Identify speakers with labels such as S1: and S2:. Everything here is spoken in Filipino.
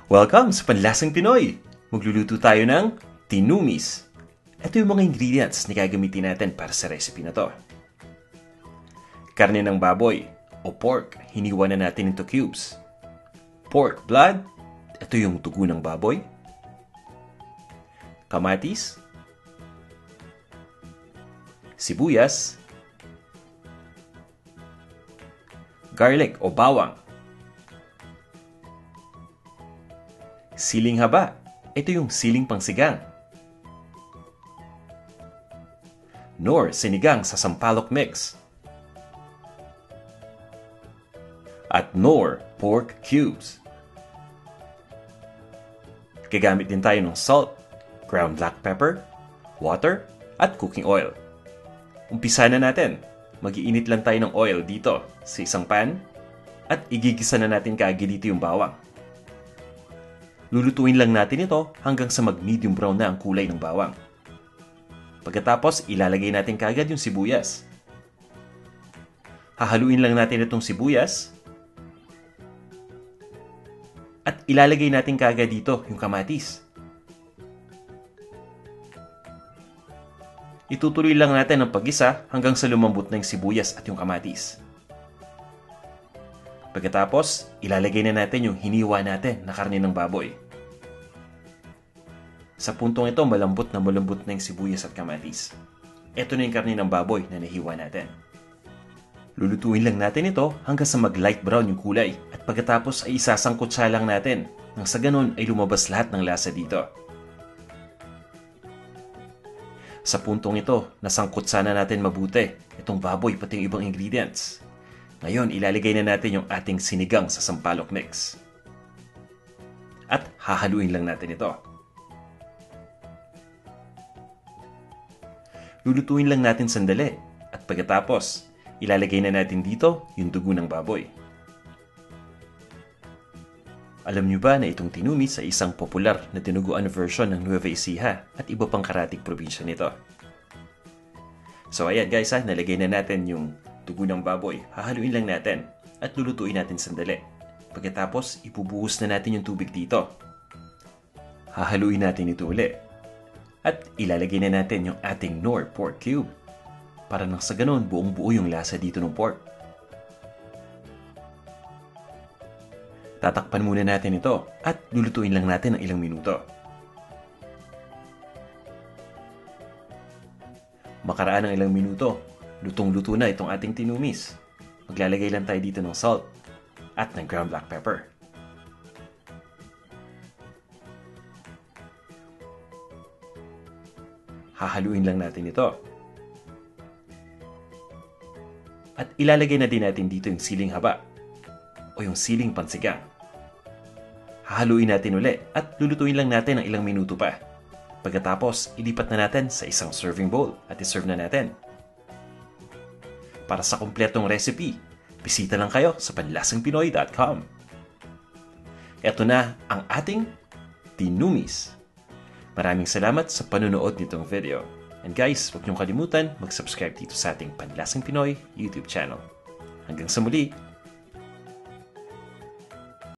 S1: Welcome sa Panlasang Pinoy! Magluluto tayo ng tinumis. Ito yung mga ingredients na gagamitin natin para sa recipe na to. Karne ng baboy o pork, hiniwa na natin into cubes. Pork blood, ito yung tugo ng baboy. Kamatis. Sibuyas. Garlic o bawang. Siling haba. Ito yung siling pangsigang. Nor sinigang sa sampalok mix. At nor pork cubes. Gagamit din tayo ng salt, ground black pepper, water, at cooking oil. Umpisa na natin. Mag-iinit lang tayo ng oil dito sa isang pan at igigisa na natin kaagad dito yung bawang. Lulutuin lang natin ito hanggang sa mag-medium brown na ang kulay ng bawang. Pagkatapos, ilalagay natin kaagad yung sibuyas. Hahaluin lang natin itong sibuyas. At ilalagay natin kaagad dito yung kamatis. Itutuloy lang natin ang paggisa hanggang sa lumambot na yung sibuyas at yung kamatis. Pagkatapos, ilalagay na natin yung hiniwa natin na karne ng baboy. Sa puntong ito, malambot na yung sibuyas at kamatis. Ito na yung karne ng baboy na nahiwa natin. Lulutuin lang natin ito hanggang sa mag-light brown yung kulay at pagkatapos ay isasangkot lang natin nang sa ganun ay lumabas lahat ng lasa dito. Sa puntong ito, nasangkot sana natin mabuti itong baboy pati yung ibang ingredients. Ngayon, ilalagay na natin yung ating sinigang sa sampalok mix. At hahaluin lang natin ito. Lulutuin lang natin sandali at pagkatapos, ilalagay na natin dito yung dugo ng baboy. Alam nyo ba na itong tinumis ay isang popular na tinuguan version ng Nueva Ecija at iba pang karatig probinsya nito? So ayan guys, nalagay na natin yung dugo ng baboy. Hahaluin lang natin at lulutuin natin sandali. Pagkatapos, ibubuhos na natin yung tubig dito. Hahaluin natin ito uli. At ilalagay na natin yung ating Knorr pork cube. Para nang sa ganun, buong-buo yung lasa dito ng pork. Tatakpan muna natin ito at lulutuin lang natin ng ilang minuto. Makaraan ng ilang minuto, lutong-luto na itong ating tinumis. Maglalagay lang tayo dito ng salt at ng ground black pepper. Hahaluin lang natin ito. At ilalagay na din natin dito yung siling haba o yung siling pansigang. Hahaluin natin uli at lulutuin lang natin ng ilang minuto pa. Pagkatapos, ilipat na natin sa isang serving bowl at iserve na natin. Para sa kumpletong recipe, bisita lang kayo sa panlasangpinoy.com. Ito na ang ating tinumis. Maraming salamat sa panunood nitong video. And guys, huwag niyong kalimutan mag-subscribe dito sa ating Panlasang Pinoy YouTube channel. Hanggang sa muli!